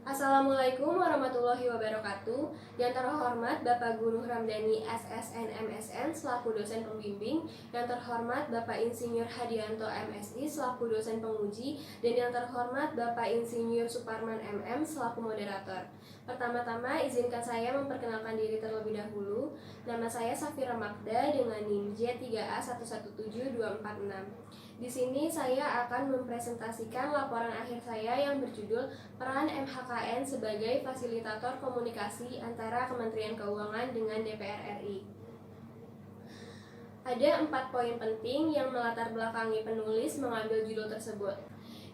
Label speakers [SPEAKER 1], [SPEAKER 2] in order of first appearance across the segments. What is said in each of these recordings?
[SPEAKER 1] Assalamualaikum warahmatullahi wabarakatuh. Yang terhormat Bapak Guru Ramdhani SSN MSN selaku dosen pembimbing, yang terhormat Bapak Insinyur Hadianto MSI selaku dosen penguji, dan yang terhormat Bapak Insinyur Suparman MM selaku moderator. Pertama-tama izinkan saya memperkenalkan diri terlebih dahulu. Nama saya Safira Magda dengan NIM J3A117246. Di sini saya akan mempresentasikan laporan akhir saya yang berjudul Peran MHKN sebagai Fasilitator Komunikasi antara Kementerian Keuangan dengan DPR RI. Ada 4 poin penting yang melatar belakangi penulis mengambil judul tersebut.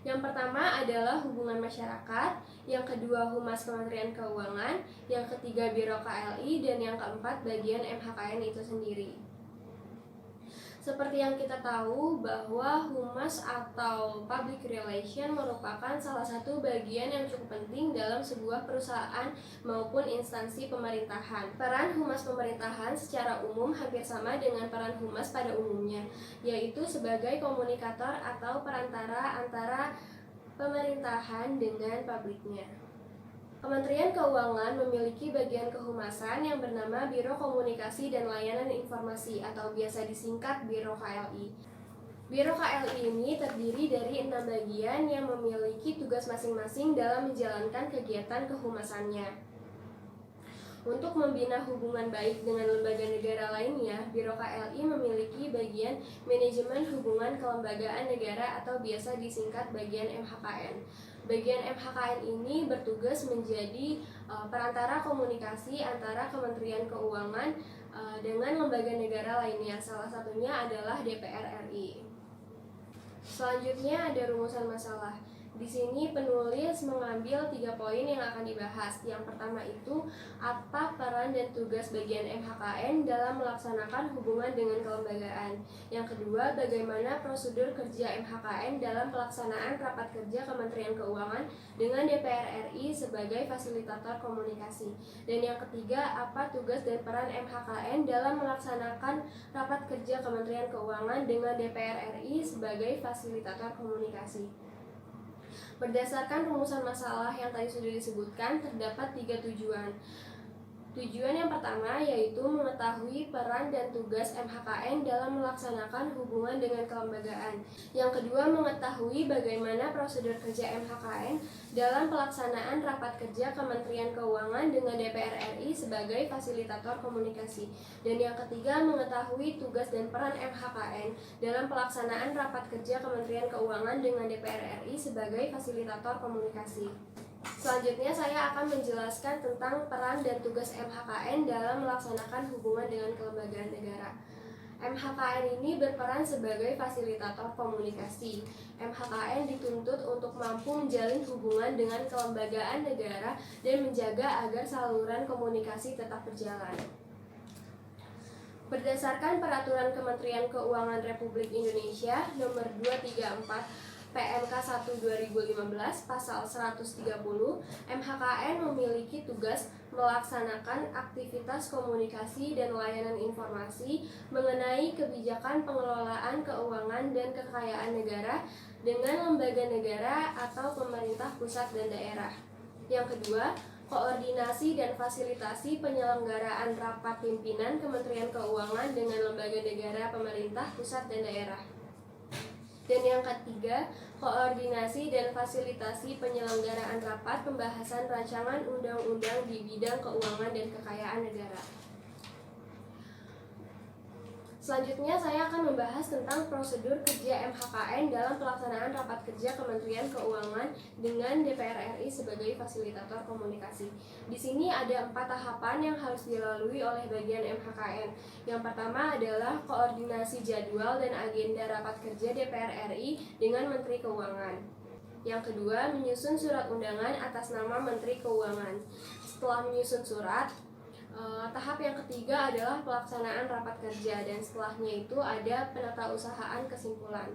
[SPEAKER 1] Yang pertama adalah hubungan masyarakat, yang kedua Humas Kementerian Keuangan, yang ketiga Biro KLI, dan yang keempat bagian MHKN itu sendiri. Seperti yang kita tahu bahwa humas atau public relation merupakan salah satu bagian yang cukup penting dalam sebuah perusahaan maupun instansi pemerintahan. Peran humas pemerintahan secara umum hampir sama dengan peran humas pada umumnya, yaitu sebagai komunikator atau perantara antara pemerintahan dengan publiknya. Kementerian Keuangan memiliki bagian kehumasan yang bernama Biro Komunikasi dan Layanan Informasi atau biasa disingkat Biro KLI. Biro KLI ini terdiri dari 6 bagian yang memiliki tugas masing-masing dalam menjalankan kegiatan kehumasannya. Untuk membina hubungan baik dengan lembaga negara lainnya, Biro KLI memiliki bagian Manajemen Hubungan Kelembagaan Negara atau biasa disingkat bagian MHKN. Bagian MHKN ini bertugas menjadi perantara komunikasi antara Kementerian Keuangan dengan lembaga negara lainnya, salah satunya adalah DPR RI. Selanjutnya ada rumusan masalah. Di sini penulis mengambil 3 poin yang akan dibahas. Yang pertama itu, apa peran dan tugas bagian MHKN dalam melaksanakan hubungan dengan kelembagaan. Yang kedua, bagaimana prosedur kerja MHKN dalam pelaksanaan rapat kerja Kementerian Keuangan dengan DPR RI sebagai fasilitator komunikasi. Dan yang ketiga, apa tugas dan peran MHKN dalam melaksanakan rapat kerja Kementerian Keuangan dengan DPR RI sebagai fasilitator komunikasi. Berdasarkan rumusan masalah yang tadi sudah disebutkan, terdapat 3 tujuan. Tujuan yang pertama yaitu mengetahui peran dan tugas MHKN dalam melaksanakan hubungan dengan kelembagaan. Yang kedua, mengetahui bagaimana prosedur kerja MHKN dalam pelaksanaan rapat kerja Kementerian Keuangan dengan DPR RI sebagai fasilitator komunikasi. Dan yang ketiga, mengetahui tugas dan peran MHKN dalam pelaksanaan rapat kerja Kementerian Keuangan dengan DPR RI sebagai fasilitator komunikasi. Selanjutnya saya akan menjelaskan tentang peran dan tugas MHKN dalam melaksanakan hubungan dengan kelembagaan negara. MHKN ini berperan sebagai fasilitator komunikasi. MHKN dituntut untuk mampu menjalin hubungan dengan kelembagaan negara dan menjaga agar saluran komunikasi tetap berjalan. Berdasarkan Peraturan Kementerian Keuangan Republik Indonesia Nomor 234 PMK 1 2015 Pasal 130, MHKN memiliki tugas melaksanakan aktivitas komunikasi dan layanan informasi mengenai kebijakan pengelolaan keuangan dan kekayaan negara dengan lembaga negara atau pemerintah pusat dan daerah. Yang kedua, koordinasi dan fasilitasi penyelenggaraan rapat pimpinan Kementerian Keuangan dengan lembaga negara pemerintah pusat dan daerah. Dan yang ketiga, koordinasi dan fasilitasi penyelenggaraan rapat pembahasan rancangan undang-undang di bidang keuangan dan kekayaan negara. Selanjutnya saya akan membahas tentang prosedur kerja MHKN dalam pelaksanaan rapat kerja Kementerian Keuangan dengan DPR RI sebagai fasilitator komunikasi. Di sini ada 4 tahapan yang harus dilalui oleh bagian MHKN. Yang pertama adalah koordinasi jadwal dan agenda rapat kerja DPR RI dengan Menteri Keuangan. Yang kedua, menyusun surat undangan atas nama Menteri Keuangan. Setelah menyusun surat, tahap yang ketiga adalah pelaksanaan rapat kerja, dan setelahnya itu ada penatausahaan kesimpulan.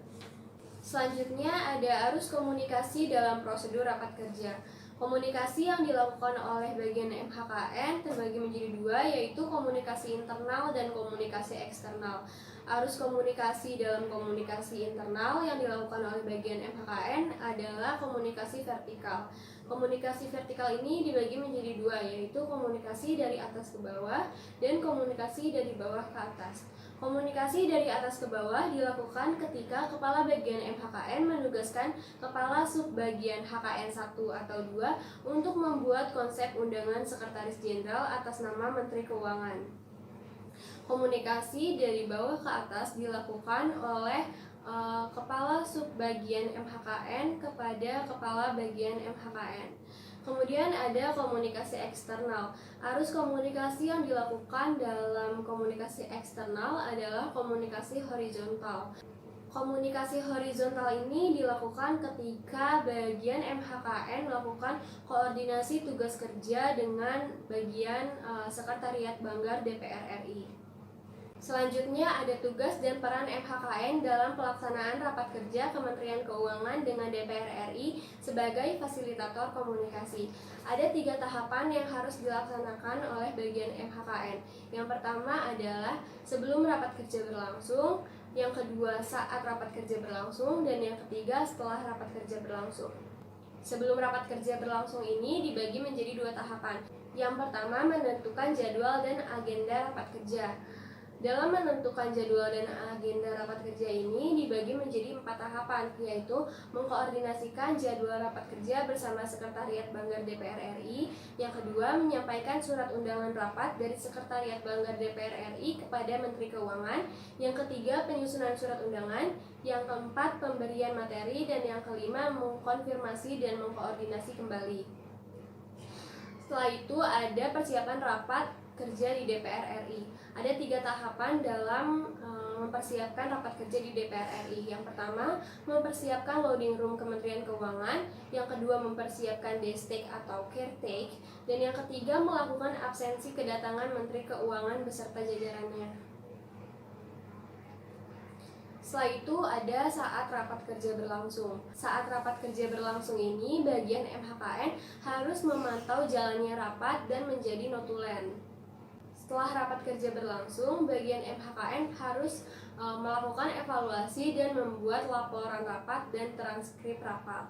[SPEAKER 1] Selanjutnya ada arus komunikasi dalam prosedur rapat kerja. Komunikasi yang dilakukan oleh bagian MHKN terbagi menjadi dua, yaitu komunikasi internal dan komunikasi eksternal. Arus komunikasi dalam komunikasi internal yang dilakukan oleh bagian MHKN adalah komunikasi vertikal. Komunikasi vertikal ini dibagi menjadi dua, yaitu komunikasi dari atas ke bawah dan komunikasi dari bawah ke atas. Komunikasi dari atas ke bawah dilakukan ketika Kepala Bagian MHKN menugaskan Kepala Subbagian HKN 1 atau 2 untuk membuat konsep undangan Sekretaris Jenderal atas nama Menteri Keuangan. Komunikasi dari bawah ke atas dilakukan oleh Kepala Subbagian MHKN kepada Kepala Bagian MHKN. Kemudian ada komunikasi eksternal. Arus komunikasi yang dilakukan dalam komunikasi eksternal adalah komunikasi horizontal. Komunikasi horizontal ini dilakukan ketika bagian MHKN melakukan koordinasi tugas kerja dengan bagian Sekretariat Banggar DPR RI. Selanjutnya ada tugas dan peran MHKN dalam pelaksanaan rapat kerja Kementerian Keuangan dengan DPR RI sebagai fasilitator komunikasi. Ada 3 tahapan yang harus dilaksanakan oleh bagian MHKN. Yang pertama adalah sebelum rapat kerja berlangsung, yang kedua saat rapat kerja berlangsung, dan yang ketiga setelah rapat kerja berlangsung. Sebelum rapat kerja berlangsung ini dibagi menjadi 2 tahapan. Yang pertama menentukan jadwal dan agenda rapat kerja. Dalam menentukan jadwal dan agenda rapat kerja ini dibagi menjadi 4 tahapan, yaitu mengkoordinasikan jadwal rapat kerja bersama Sekretariat Banggar DPR RI. Yang kedua, menyampaikan surat undangan rapat dari Sekretariat Banggar DPR RI kepada Menteri Keuangan. Yang ketiga, penyusunan surat undangan. Yang keempat, pemberian materi. Dan yang kelima, mengkonfirmasi dan mengkoordinasi kembali. Setelah itu ada persiapan rapat kerja di DPR RI. Ada 3 tahapan dalam mempersiapkan rapat kerja di DPR RI. Yang pertama, mempersiapkan loading room Kementerian Keuangan. Yang kedua, mempersiapkan desk-take atau caretaker. Dan yang ketiga, melakukan absensi kedatangan Menteri Keuangan beserta jajarannya. Setelah itu ada saat rapat kerja berlangsung. Saat rapat kerja berlangsung ini, bagian MHKN harus memantau jalannya rapat dan menjadi notulen. Setelah rapat kerja berlangsung, bagian MHKN harus melakukan evaluasi dan membuat laporan rapat dan transkrip rapat.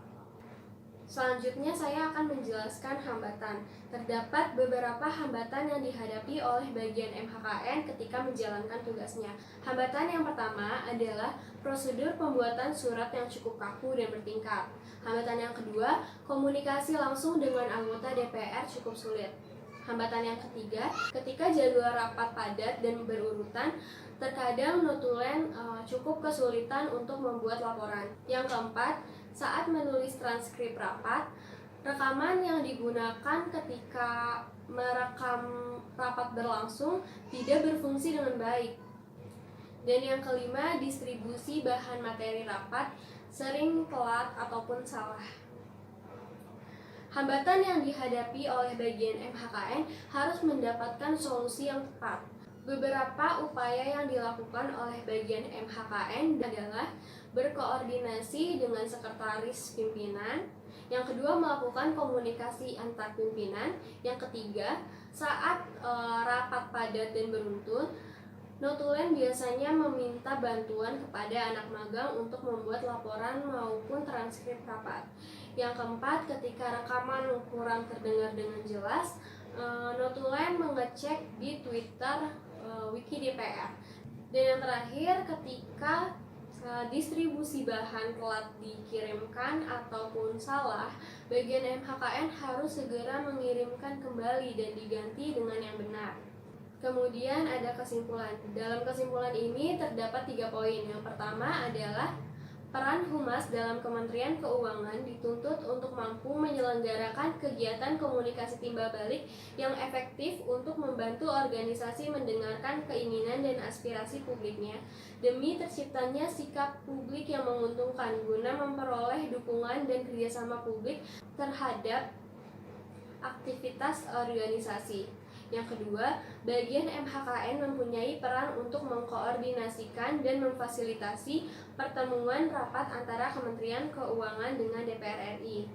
[SPEAKER 1] Selanjutnya saya akan menjelaskan hambatan. Terdapat beberapa hambatan yang dihadapi oleh bagian MHKN ketika menjalankan tugasnya. Hambatan yang pertama adalah prosedur pembuatan surat yang cukup kaku dan bertingkat. Hambatan yang kedua, komunikasi langsung dengan anggota DPR cukup sulit. Hambatan yang ketiga, ketika jadwal rapat padat dan berurutan, terkadang notulen cukup kesulitan untuk membuat laporan. Yang keempat, saat menulis transkrip rapat, rekaman yang digunakan ketika merekam rapat berlangsung tidak berfungsi dengan baik. Dan yang kelima, distribusi bahan materi rapat sering telat ataupun salah. Hambatan yang dihadapi oleh bagian MHKN harus mendapatkan solusi yang tepat. Beberapa upaya yang dilakukan oleh bagian MHKN adalah berkoordinasi dengan sekretaris pimpinan. Yang kedua, melakukan komunikasi antar pimpinan. Yang ketiga, saat rapat padat dan beruntun, notulen biasanya meminta bantuan kepada anak magang untuk membuat laporan maupun transkrip rapat. Yang keempat, ketika rekaman kurang terdengar dengan jelas, notulen mengecek di Twitter Wiki DPR. Dan yang terakhir, ketika distribusi bahan telat dikirimkan ataupun salah, bagian MHKN harus segera mengirimkan kembali dan diganti dengan yang benar. Kemudian ada kesimpulan. Dalam kesimpulan ini terdapat 3 poin. Yang pertama adalah peran Humas dalam Kementerian Keuangan dituntut untuk mampu menyelenggarakan kegiatan komunikasi timbal balik yang efektif untuk membantu organisasi mendengarkan keinginan dan aspirasi publiknya demi terciptanya sikap publik yang menguntungkan guna memperoleh dukungan dan kerjasama publik terhadap aktivitas organisasi. Yang kedua, bagian MHKN mempunyai peran untuk mengkoordinasikan dan memfasilitasi pertemuan rapat antara Kementerian Keuangan dengan DPR RI.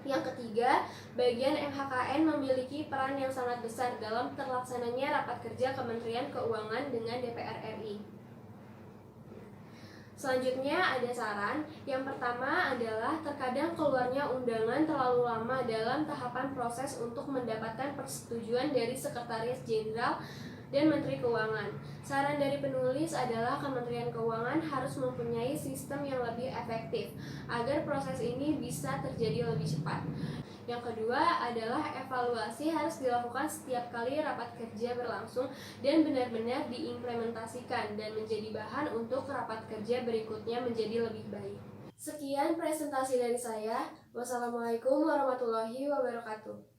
[SPEAKER 1] Yang ketiga, bagian MHKN memiliki peran yang sangat besar dalam terlaksananya rapat kerja Kementerian Keuangan dengan DPR RI. Selanjutnya ada saran. Yang pertama adalah terkadang keluarnya undangan terlalu lama dalam tahapan proses untuk mendapatkan persetujuan dari Sekretaris Jenderal dan Menteri Keuangan. Saran dari penulis adalah Kementerian Keuangan harus mempunyai sistem yang lebih efektif agar proses ini bisa terjadi lebih cepat. Yang kedua adalah evaluasi harus dilakukan setiap kali rapat kerja berlangsung dan benar-benar diimplementasikan dan menjadi bahan untuk rapat kerja berikutnya menjadi lebih baik. Sekian presentasi dari saya. Wassalamualaikum warahmatullahi wabarakatuh.